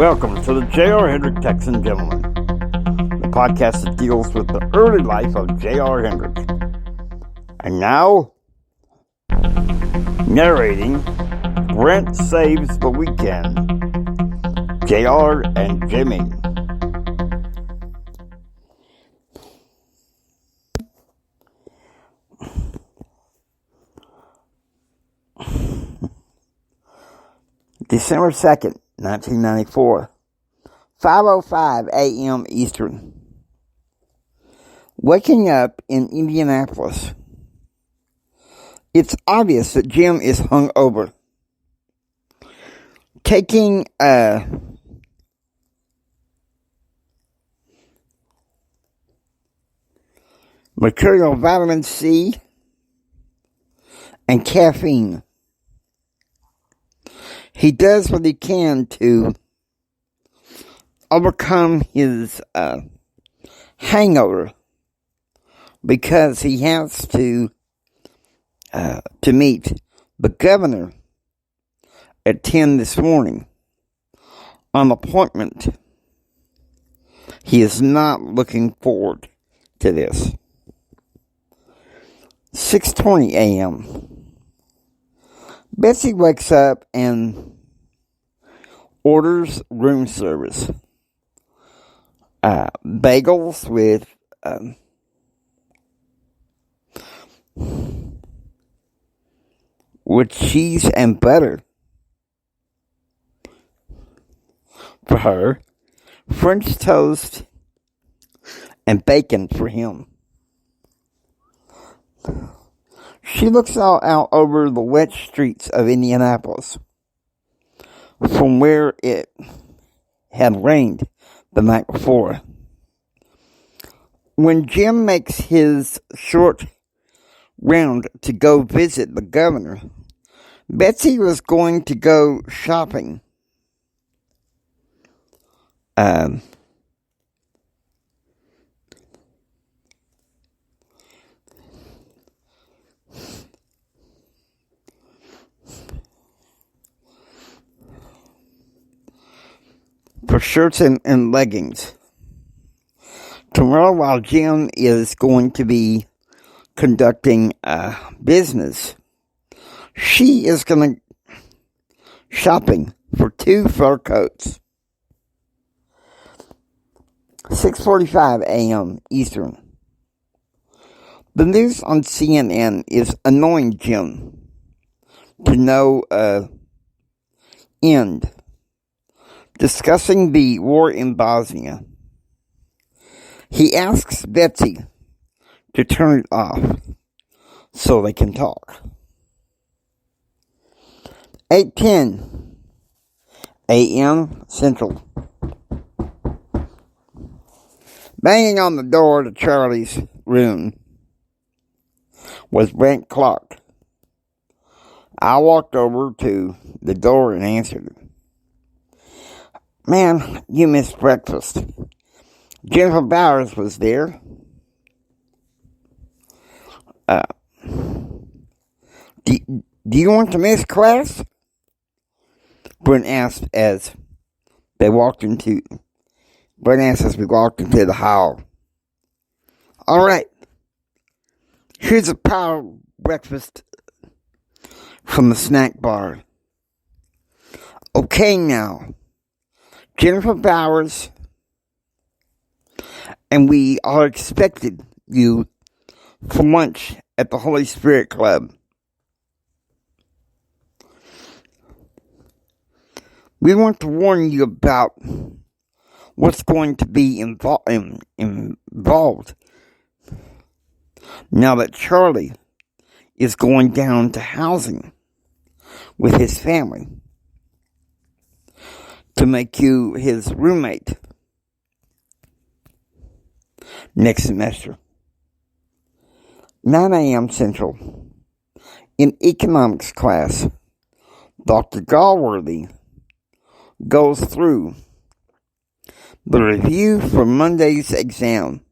Welcome to the J.R. Hendrick Texan Gentleman, the podcast that deals with the early life of J.R. Hendrick. And now, narrating Brent Saves the Weekend, J.R. and Jimmy. December 2nd, 1994, 5:05 a.m. Eastern. Waking up in Indianapolis. It's obvious that Jim is hungover. Taking mercurial vitamin C and caffeine. He does what he can to overcome his hangover because he has to meet the governor at 10 this morning on appointment. He is not looking forward to this. 6:20 a.m. Betsy wakes up and orders room service. Bagels with cheese and butter for her. French toast and bacon for him. She looks out over the wet streets of Indianapolis from where it had rained the night before. When Jim makes his short round to go visit the governor, Betsy was going to go shopping. For shirts and leggings. Tomorrow, while Jim is going to be conducting business, she is going to shopping for 2 fur coats. 6:45 a.m. Eastern. The news on CNN is annoying Jim to no end. Discussing the war in Bosnia. He asks Betsy to turn it off so they can talk. 8:10 a.m. Central. Banging on the door to Charlie's room was Brent Clark. I walked over to the door and answered it. Man, you missed breakfast. Jennifer Bowers was there. Do you want to miss class? Brent asked as we walked into the hall. All right. Here's a power breakfast from the snack bar. Okay now. Jennifer Bowers, and we are expected you for lunch at the Holy Spirit Club. We want to warn you about what's going to be involved now that Charlie is going down to housing with his family to make you his roommate next semester. 9 a.m. Central. In economics class, Dr. Galworthy goes through the review for Monday's exam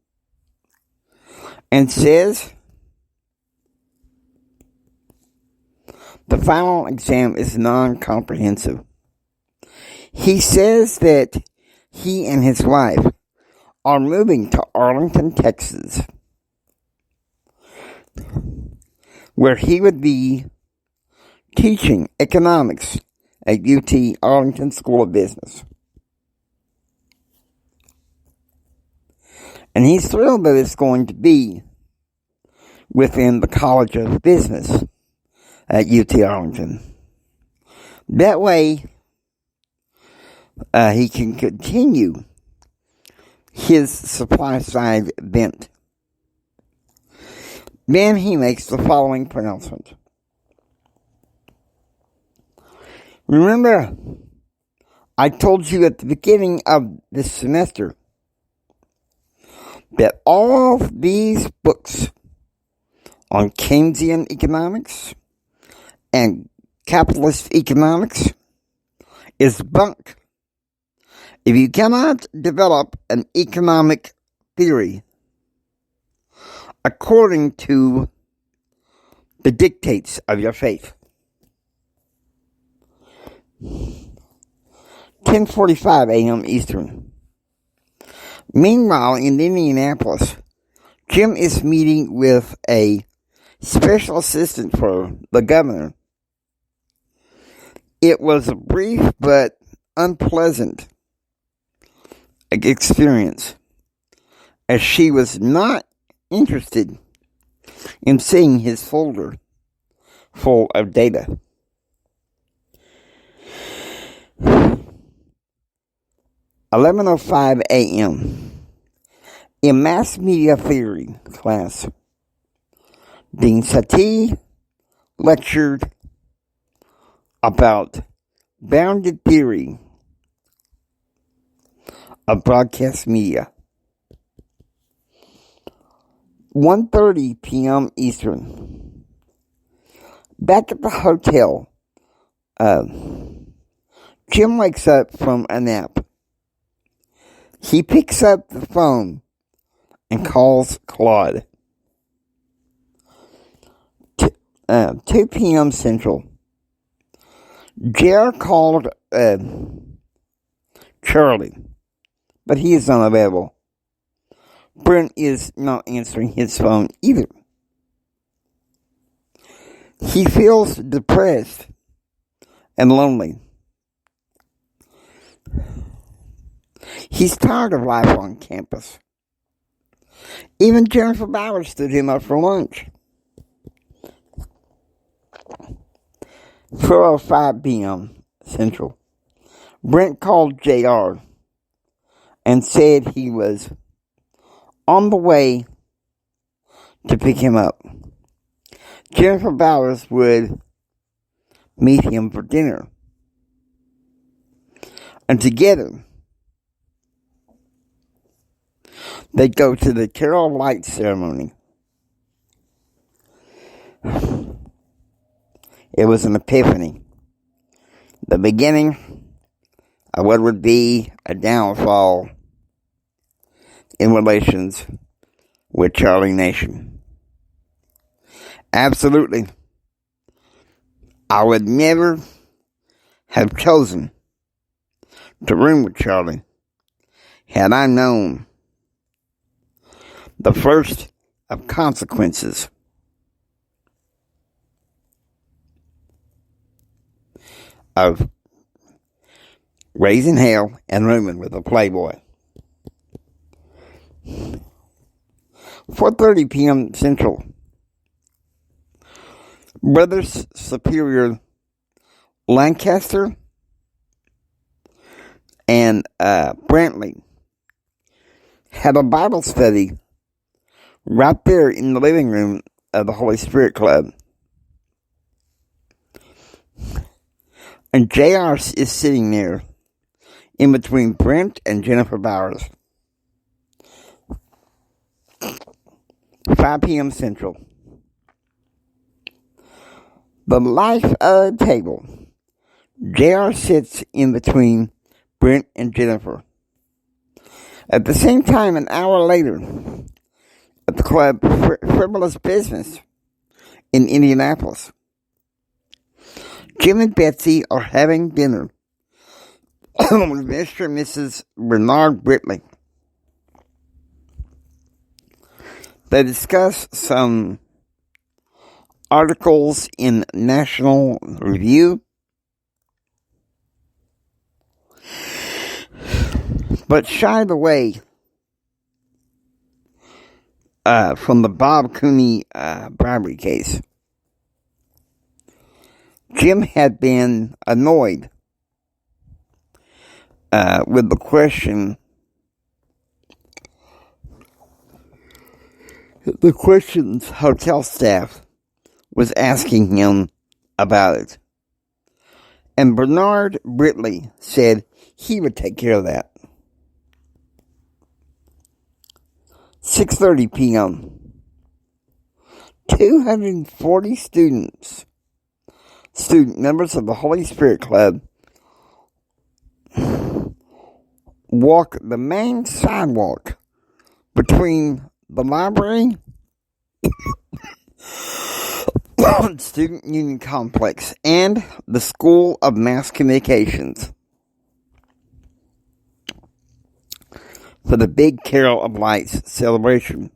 and says the final exam is non-comprehensive. He says that he and his wife are moving to Arlington, Texas, where he would be teaching economics at UT Arlington School of Business. And he's thrilled that it's going to be within the College of Business at UT Arlington. That way, he can continue his supply side bent. Then he makes the following pronouncement. Remember, I told you at the beginning of this semester that all of these books on Keynesian economics and capitalist economics is bunk. If you cannot develop an economic theory according to the dictates of your faith. 10:45 a.m. Eastern. Meanwhile, in Indianapolis, Jim is meeting with a special assistant for the governor. It was a brief but unpleasant experience, as she was not interested in seeing his folder full of data. "11:05 a.m. In mass media theory class, Dean Satie lectured about bounded theory of broadcast media. 1:30 p.m. Eastern. Back at the hotel, Jim wakes up from a nap. He picks up the phone and calls Claude. 2 p.m. Central. JR called Charlie, but he is unavailable. Brent is not answering his phone either. He feels depressed and lonely. He's tired of life on campus. Even Jennifer Bowers stood him up for lunch. 4:05 p.m. Central. Brent called JR and said he was on the way to pick him up. Jennifer Bowers would meet him for dinner. And together, they go to the Carol Light ceremony. It was an epiphany. The beginning of what would be a downfall in relations with Charlie Nation. Absolutely. I would never have chosen to room with Charlie had I known the first of consequences of raising hell and rooming with a playboy. 4:30 p.m. Central. Brothers Superior Lancaster and Brantley had a Bible study right there in the living room of the Holy Spirit Club. And JR is sitting there in between Brent and Jennifer Bowers. 5 p.m. Central. The life of the table. JR sits in between Brent and Jennifer. At the same time, an hour later, at the club Frivolous Business in Indianapolis, Jim and Betsy are having dinner with Mr. and Mrs. Bernard Britley. They discuss some articles in National Review, but shied away from the Bob Cooney bribery case. Jim had been annoyed with the questions hotel staff was asking him about it. And Bernard Britley said he would take care of that. 6:30 p.m. 240 student members of the Holy Spirit Club walk the main sidewalk between the library Student Union Complex and the School of Mass Communications for the Big Carol of Lights celebration.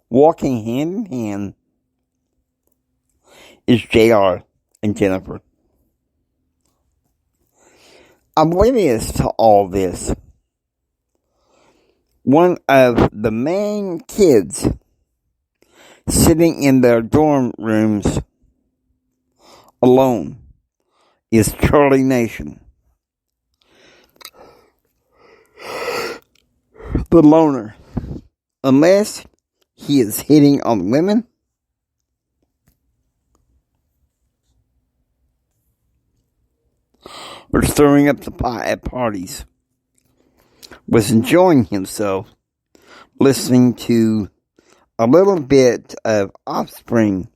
Walking hand in hand is JR and Jennifer. Oblivious to all this, one of the main kids sitting in their dorm rooms alone is Charlie Nation, the loner. Unless he is hitting on women, or stirring up the pot at parties, was enjoying himself listening to a little bit of Offspring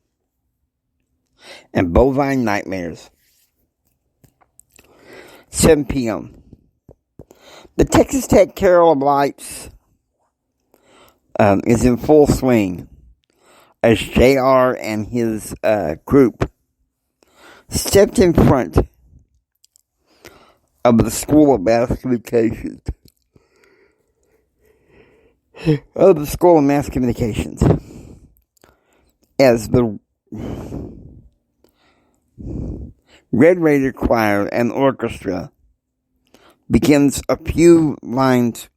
and Bovine Nightmares. 7 p.m. The Texas Tech Carol of Lights is in full swing as JR and his group stepped in front of the School of Mass Communications. As the Red Raider Choir and Orchestra begins a few lines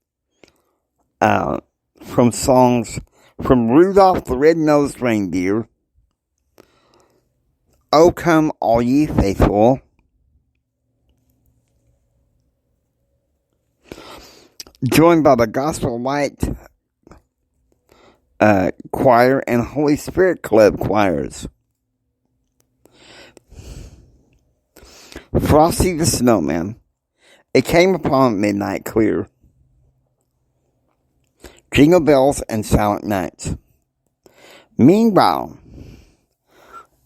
from songs from Rudolph the Red-Nosed Reindeer, O Come All Ye Faithful, joined by the Gospel Light Choir and Holy Spirit Club choirs. Frosty the Snowman, It Came Upon Midnight Clear, Jingle Bells and Silent Nights. Meanwhile,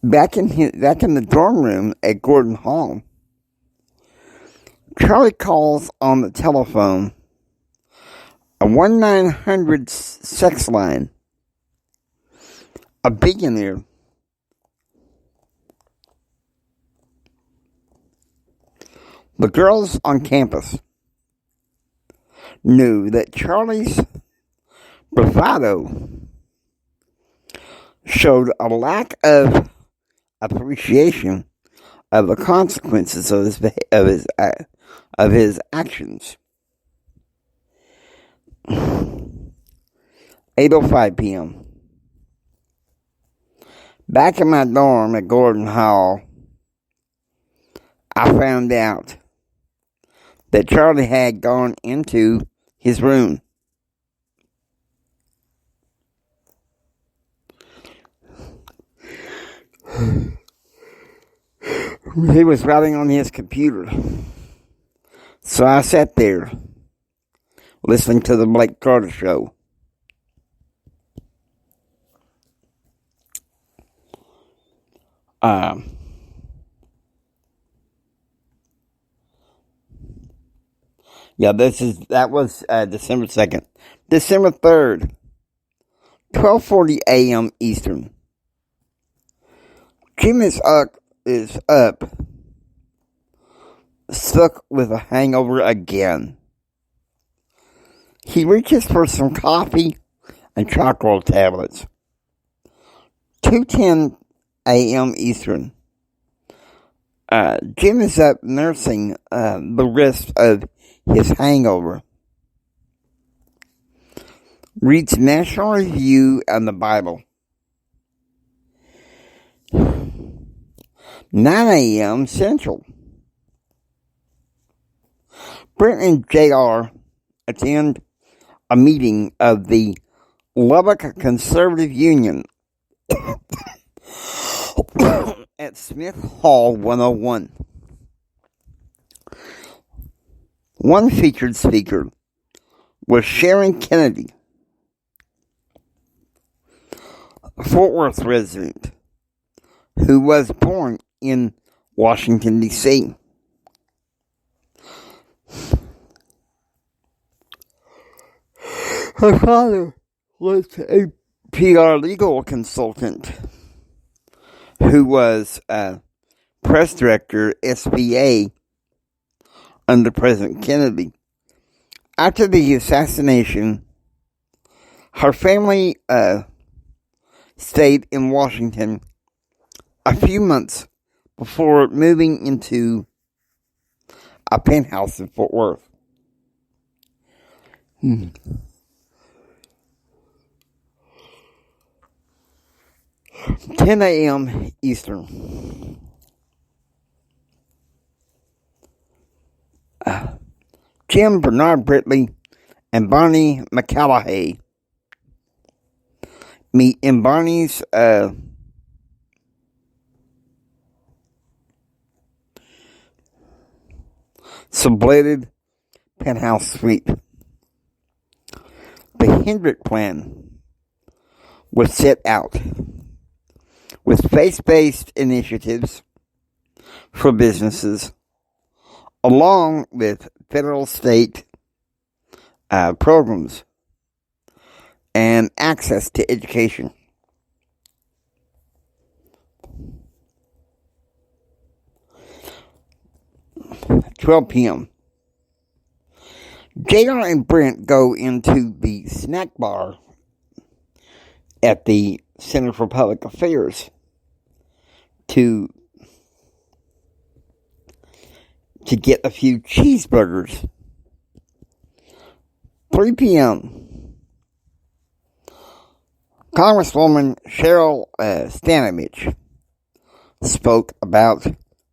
back in the dorm room at Gordon Hall, Charlie calls on the telephone a 1-900 sex line. A billionaire the girls on campus knew that Charlie's bravado showed a lack of appreciation of the consequences of his actions. 8:05 p.m. Back in my dorm at Gordon Hall, I found out that Charlie had gone into his room. He was writing on his computer. So I sat there, listening to the Blake Carter show. That was December 2nd. December 3rd, 12:40 a.m. Eastern. Jim is up is up, stuck with a hangover again. He reaches for some coffee and chocolate tablets. 2:10 a.m. Eastern. Jim is up nursing the rest of his hangover. Reads National Review and the Bible. 9 a.m. Central. Brent and JR attend a meeting of the Lubbock Conservative Union at Smith Hall 101. One featured speaker was Sharon Kennedy, a Fort Worth resident who was born in Washington, D.C. Her father was a PR legal consultant who was press director, SBA, under President Kennedy. After the assassination, her family stayed in Washington a few months before moving into a penthouse in Fort Worth. 10 a.m. Eastern. Jim Bernard Britley and Bonnie McCallaghay meet in Bonnie's subletted penthouse suite. The Hendrick Plan was set out with faith-based initiatives for businesses, along with federal state programs and access to education. (12 p.m.) JR and Brent go into the snack bar at the Center for Public Affairs to get a few cheeseburgers. 3 p.m. Congresswoman Cheryl Stanovich spoke about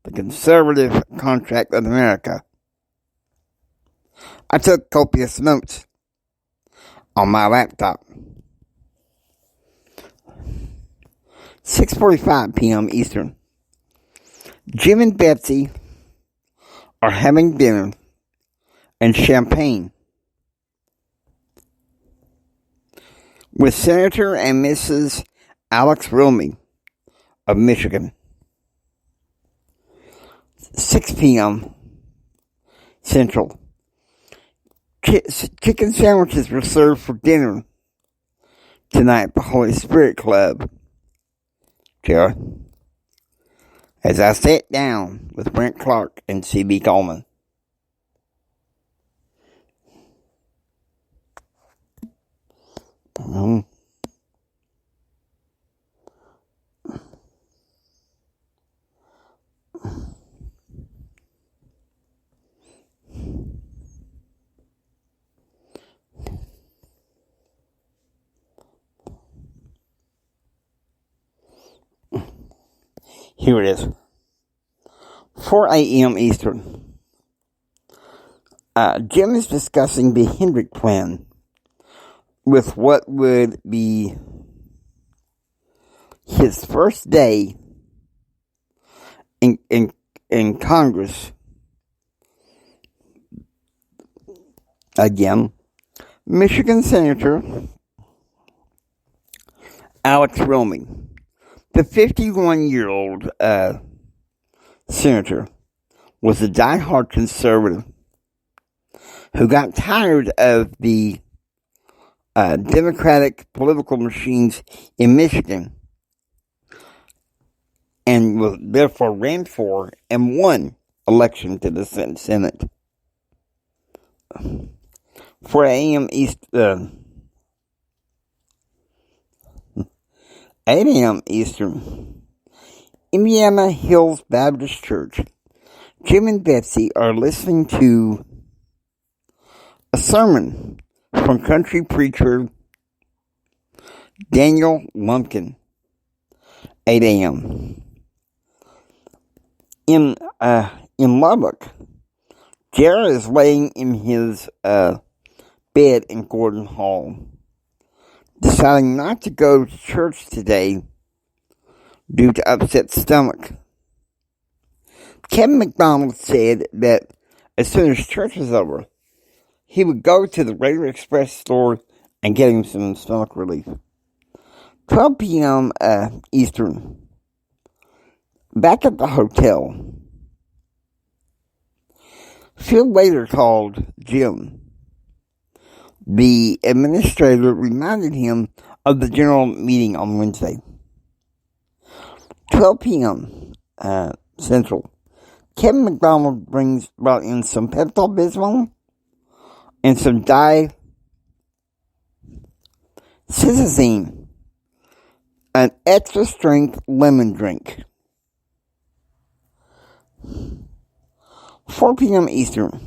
the conservative contract of America. I took copious notes on my laptop. 6:45 p.m. Eastern. Jim and Betsy are having dinner and champagne with Senator and Mrs. Alex Romey of Michigan. 6 p.m. Central. Chicken sandwiches were served for dinner tonight at the Holy Spirit Club. Sure. As I sat down with Brent Clark and C.B. Coleman. Here it is. 4 a.m. Eastern. Jim is discussing the Hendrick Plan with what would be his first day in Congress. Again, Michigan Senator Alex Romey. The 51-year-old senator was a diehard conservative who got tired of the Democratic political machines in Michigan and was therefore ran for and won election to the Senate. 4 a.m. 8 a.m. Eastern, Indiana Hills Baptist Church. Jim and Betsy are listening to a sermon from country preacher Daniel Lumpkin. 8 a.m. In Lubbock, Jared is laying in his bed in Gordon Hall, deciding not to go to church today due to upset stomach. Kevin McDonald said that as soon as church was over, he would go to the Raider Express store and get him some stomach relief. 12 p.m. Eastern. Back at the hotel, Phil later called Jim. The administrator reminded him of the general meeting on Wednesday. 12 p.m. Central. Kevin McDonald brought in some Pepto-Bismol and some Citizine, an extra strength lemon drink. 4 p.m. Eastern.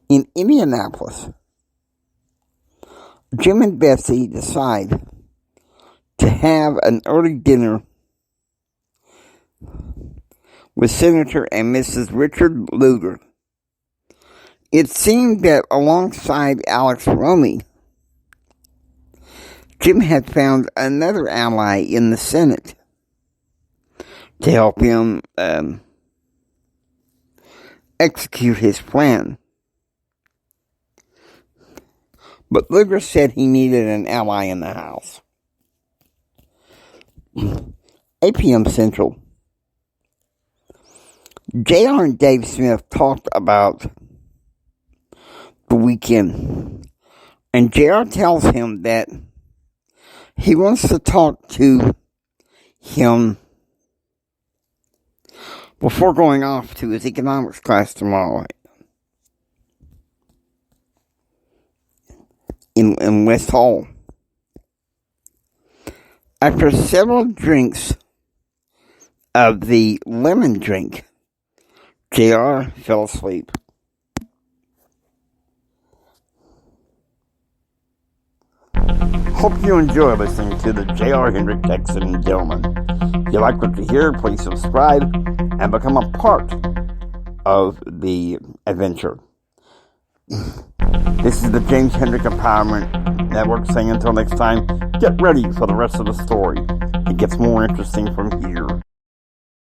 In Indianapolis, Jim and Betsy decide to have an early dinner with Senator and Mrs. Richard Lugar. It seemed that alongside Alex Romey, Jim had found another ally in the Senate to help him execute his plan. But Lugar said he needed an ally in the House. 8 p.m. Central. JR and Dave Smith talked about the weekend, and JR tells him that he wants to talk to him before going off to his economics class tomorrow in West Hall. After several drinks of the lemon drink, JR fell asleep. Hope you enjoy listening to the J.R. Hendrick Texan Gentleman. If you like what you hear, please subscribe and become a part of the adventure. This is the James Hendrick Empowerment Network saying until next time, get ready for the rest of the story. It gets more interesting from here.